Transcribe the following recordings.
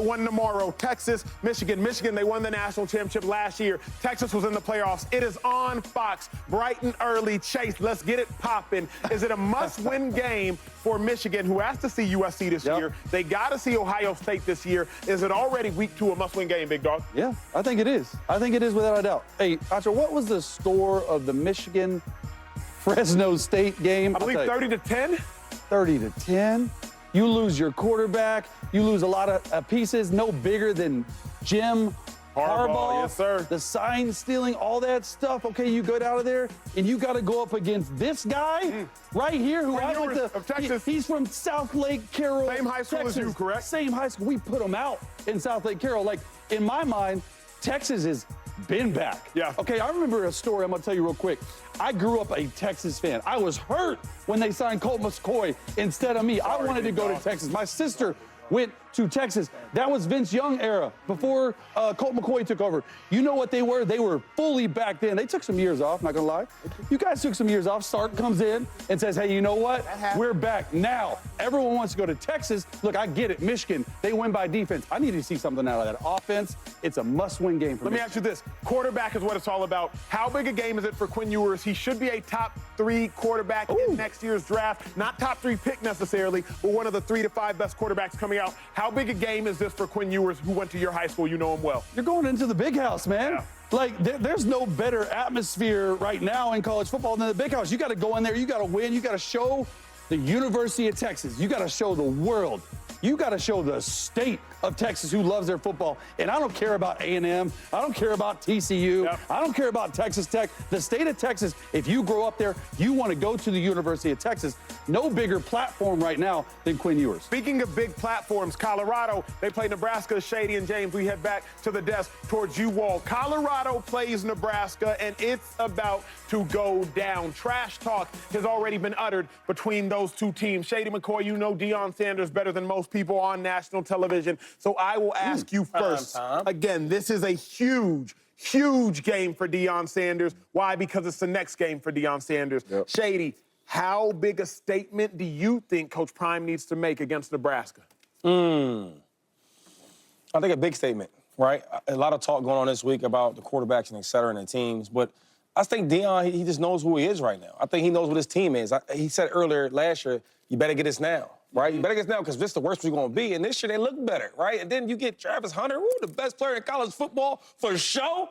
one tomorrow. Texas, Michigan. Michigan, they won the national championship last year. Texas was in the playoffs. It is on Fox, bright and early. Chase, let's get it popping. Is it a must-win game for Michigan, who has to see USC this year? They got to see Ohio State this year. Is it already week 2 a must-win game, Big Dog? Yeah, I think it is. I think it is without a doubt. Hey, Acho, what was the score of the Michigan-Fresno State game? I believe 30-10. 30-10. You lose your quarterback. You lose a lot of pieces. No bigger than Jim Harbaugh. Yes, sir. The sign stealing, all that stuff. Okay, you go out of there, and you got to go up against this guy right here, who I went to. Of Texas. He's from South Lake Carroll. Same high school Texas. as you, correct? Same high school. We put him out in South Lake Carroll. Like, in my mind, Texas has been back. Yeah. Okay, I remember a story I'm going to tell you real quick. I grew up a Texas fan. I was hurt when they signed Colt McCoy instead of me. I wanted to go to Texas. My sister went to Texas. That was Vince Young era, before Colt McCoy took over. You know what they were? They were fully back then. They took some years off, not gonna lie. You guys took some years off. Sark comes in and says, hey, you know what? We're back now. Everyone wants to go to Texas. Look, I get it. Michigan, they win by defense. I need to see something out of that offense. It's a must-win game for me. Let me ask you this. Quarterback is what it's all about. How big a game is it for Quinn Ewers? He should be a top 3 quarterback in next year's draft. Not top 3 pick necessarily, but one of the 3 to 5 best quarterbacks coming out. How big a game is this for Quinn Ewers, who went to your high school? You know him well. You're going into the big house, man. Yeah. Like, there's no better atmosphere right now in college football than the big house. You got to go in there. You got to win. You got to show the University of Texas. You got to show the world. You got to show the state of Texas who loves their football. And I don't care about A&M. I don't care about TCU. Yep. I don't care about Texas Tech. The state of Texas, if you grow up there, you want to go to the University of Texas. No bigger platform right now than Quinn Ewers. Speaking of big platforms, Colorado, they play Nebraska. Shady and James, we head back to the desk towards you all. Colorado plays Nebraska, and it's about to go down. Trash talk has already been uttered between those two teams. Shady McCoy, you know Deion Sanders better than most people on national television, so I will ask you first. Again, this is a huge game for Deion Sanders. Why? Because it's the next game for Deion Sanders. Yep. Shady, how big a statement do you think Coach Prime needs to make against Nebraska? I think a big statement, right? A lot of talk going on this week about the quarterbacks and et cetera and the teams, but I think Deion, he just knows who he is right now. I think he knows what his team is. He said earlier last year, you better get this now, right? You better get this now because this is the worst we're going to be. And this year they look better, right? And then you get Travis Hunter, the best player in college football for sure.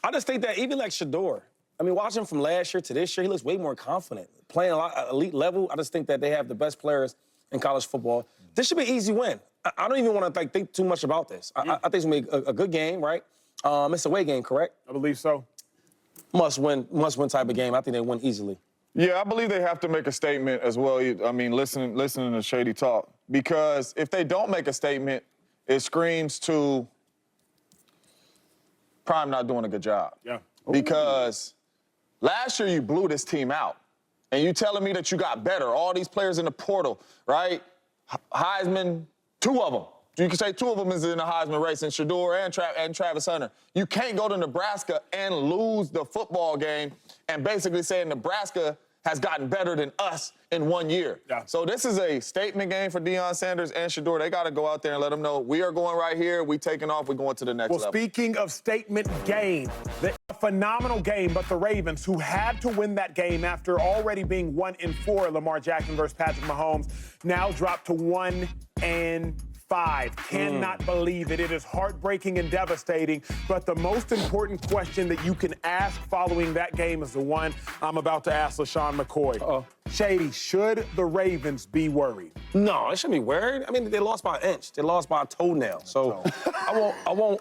I just think that even like Shador, I mean, watching him from last year to this year, he looks way more confident. Playing a lot at elite level, I just think that they have the best players in college football. This should be an easy win. I don't even want to think too much about this. I think it's going to be a good game, right? It's a away game, correct? I believe so. Must win type of game. I think they win easily. Yeah, I believe they have to make a statement as well. I mean, listening to Shady talk. Because if they don't make a statement, it screams to Prime not doing a good job. Yeah. Because last year you blew this team out. And you telling me that you got better. All these players in the portal, right? Heisman, 2 of them. You can say 2 of them is in the Heisman race, and Shador and Travis Hunter. You can't go to Nebraska and lose the football game and basically say Nebraska has gotten better than us in 1 year. Yeah. So this is a statement game for Deion Sanders and Shador. They got to go out there and let them know we are going right here. We taking off. We're going to the next level. Speaking of statement game, a phenomenal game, but the Ravens, who had to win that game after already being 1-4, Lamar Jackson versus Patrick Mahomes, now dropped to 1-5. Cannot believe it. It is heartbreaking and devastating. But the most important question that you can ask following that game is the one I'm about to ask LaShawn McCoy. Shady, should the Ravens be worried? No, they shouldn't be worried. I mean, they lost by an inch. They lost by a toenail. So I won't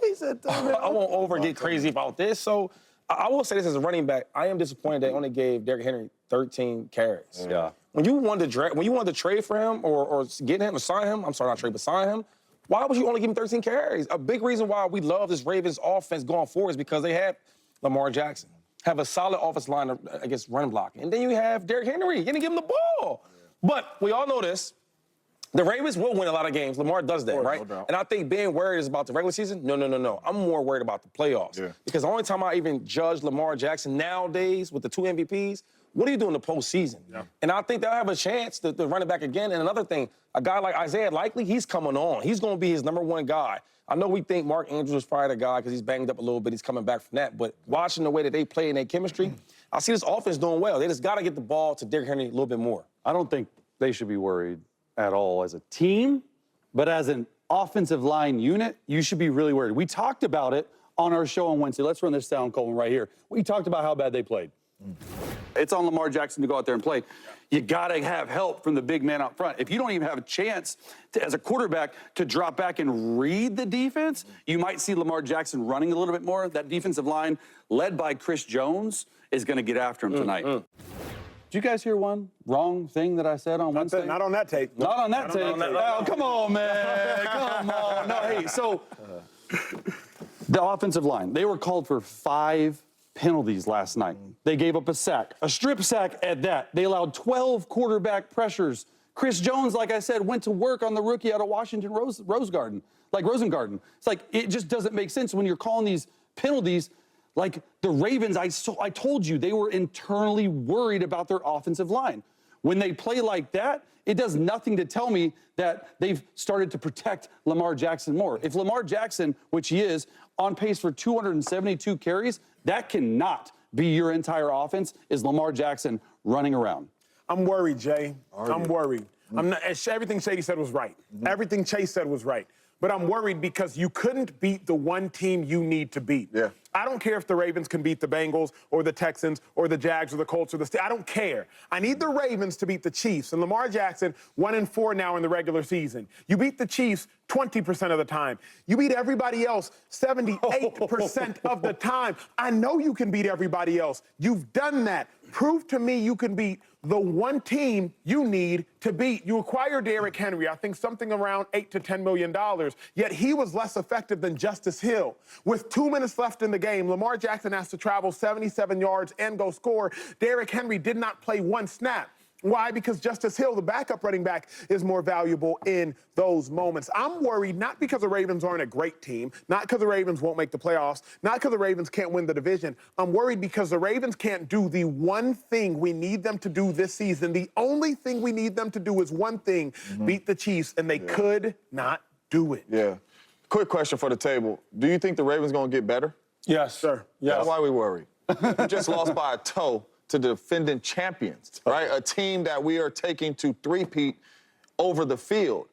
over get crazy about this. So I will say this as a running back. I am disappointed they only gave Derrick Henry 13 carries. Yeah. When you wanted to trade for him or get him or sign him, I'm sorry, not trade, but sign him, why would you only give him 13 carries? A big reason why we love this Ravens offense going forward is because they have Lamar Jackson, have a solid offensive line against run blocking. And then you have Derrick Henry. You're going to give him the ball. Yeah. But we all know this. The Ravens will win a lot of games. Lamar does that, right? No, and I think being worried is about the regular season. No. I'm more worried about the playoffs. Yeah. Because the only time I even judge Lamar Jackson nowadays with the 2 MVPs what do you do in the postseason? Yeah. And I think they'll have a chance to run it back again. And another thing, a guy like Isaiah Likely, he's coming on. He's going to be his #1 guy. I know we think Mark Andrews is probably the guy because he's banged up a little bit. He's coming back from that. But watching the way that they play and their chemistry, I see this offense doing well. They just got to get the ball to Derrick Henry a little bit more. I don't think they should be worried at all as a team, but as an offensive line unit, you should be really worried. We talked about it on our show on Wednesday. Let's run this down, Coleman, right here. We talked about how bad they played. It's on Lamar Jackson to go out there and play. You got to have help from the big man up front. If you don't even have a chance to, as a quarterback, to drop back and read the defense, you might see Lamar Jackson running a little bit more. That defensive line, led by Chris Jones, is going to get after him tonight. Did you guys hear one wrong thing that I said on Wednesday? Not on that tape. Not on that tape. Oh, come on, man. Come on. No, hey, so the offensive line, they were called for 5 penalties last night. They gave up a sack, a strip sack at that. They allowed 12 quarterback pressures. Chris Jones, like I said, went to work on the rookie out of Washington Rosengarten. It's like, it just doesn't make sense when you're calling these penalties. Like the Ravens, I told you, they were internally worried about their offensive line. When they play like that, it does nothing to tell me that they've started to protect Lamar Jackson more. If Lamar Jackson, which he is, on pace for 272 carries, that cannot be your entire offense, is Lamar Jackson running around. I'm worried, Jay. I'm worried. Everything Shady said was right. Everything Chase said was right. But I'm worried because you couldn't beat the one team you need to beat. Yeah. I don't care if the Ravens can beat the Bengals or the Texans or the Jags or the Colts or the Steelers. I don't care. I need the Ravens to beat the Chiefs. And Lamar Jackson, 1-4 now in the regular season. You beat the Chiefs 20% of the time. You beat everybody else 78% of the time. I know you can beat everybody else. You've done that. Prove to me you can beat the one team you need to beat. You acquire Derrick Henry, I think something around $8 to $10 million, yet he was less effective than Justice Hill. With 2 minutes left in the game, Lamar Jackson has to travel 77 yards and go score. Derrick Henry did not play one snap. Why? Because Justice Hill, the backup running back, is more valuable in those moments. I'm worried not because the Ravens aren't a great team, not because the Ravens won't make the playoffs, not because the Ravens can't win the division. I'm worried because the Ravens can't do the one thing we need them to do this season. The only thing we need them to do is one thing, beat the Chiefs, and they could not do it. Yeah. Quick question for the table. Do you think the Ravens going to get better? Yes, sir. Yes. That's why we worry. We just lost by a toe to the defending champions, right? A team that we are taking to three-peat over the field.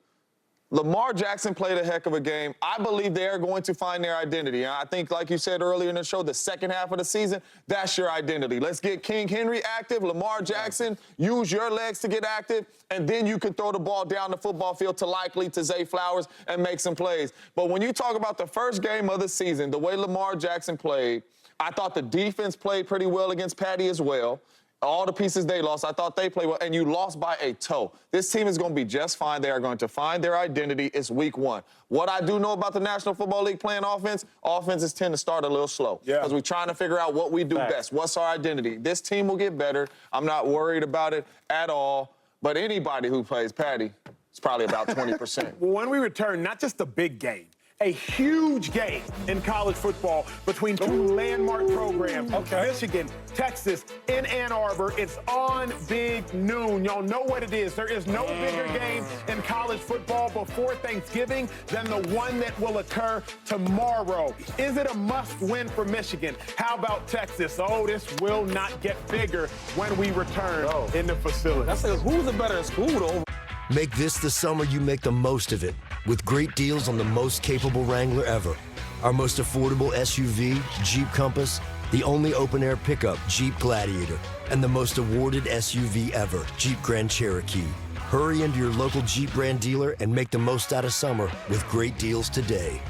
Lamar Jackson played a heck of a game. I believe they are going to find their identity. And I think, like you said earlier in the show, the second half of the season, that's your identity. Let's get King Henry active, Lamar Jackson, use your legs to get active, and then you can throw the ball down the football field to Likely, to Zay Flowers, and make some plays. But when you talk about the first game of the season, the way Lamar Jackson played, I thought the defense played pretty well against Patty as well. All the pieces they lost, I thought they played well, and you lost by a toe. This team is going to be just fine. They are going to find their identity. It's week 1. What I do know about the National Football League playing offenses tend to start a little slow. Because we're trying to figure out what we do best. What's our identity? This team will get better. I'm not worried about it at all. But anybody who plays Patty, it's probably about 20%. Well, when we return, not just the big game, a huge game in college football between two landmark programs. Michigan, Texas, in Ann Arbor. It's on big noon. Y'all know what it is. There is no bigger game in college football before Thanksgiving than the one that will occur tomorrow. Is it a must-win for Michigan? How about Texas? Oh, this will not get bigger when we return in the facility. That's who's a better school, though? Make this the summer you make the most of it with great deals on the most capable Wrangler ever. Our most affordable SUV, Jeep Compass, the only open-air pickup, Jeep Gladiator, and the most awarded SUV ever, Jeep Grand Cherokee. Hurry into your local Jeep brand dealer and make the most out of summer with great deals today.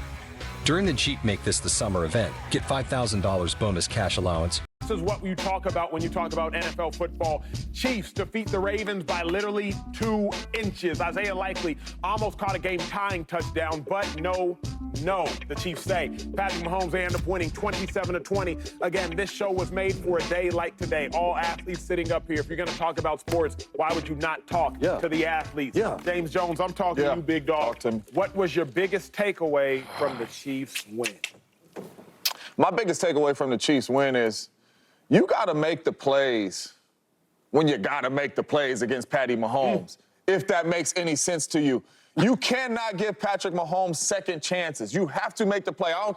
During the Jeep Make This the Summer event, get $5,000 bonus cash allowance. This is what you talk about when you talk about NFL football. Chiefs defeat the Ravens by literally 2 inches. Isaiah Likely almost caught a game-tying touchdown, but no, the Chiefs say. Patrick Mahomes, they end up winning 27-20. Again, this show was made for a day like today. All athletes sitting up here. If you're going to talk about sports, why would you not talk to the athletes? James Jones, I'm talking to you, big dog. What was your biggest takeaway from the Chiefs win? My biggest takeaway from the Chiefs win is you got to make the plays when you got to make the plays against Patty Mahomes, if that makes any sense to you. You cannot give Patrick Mahomes second chances. You have to make the play. I don't care.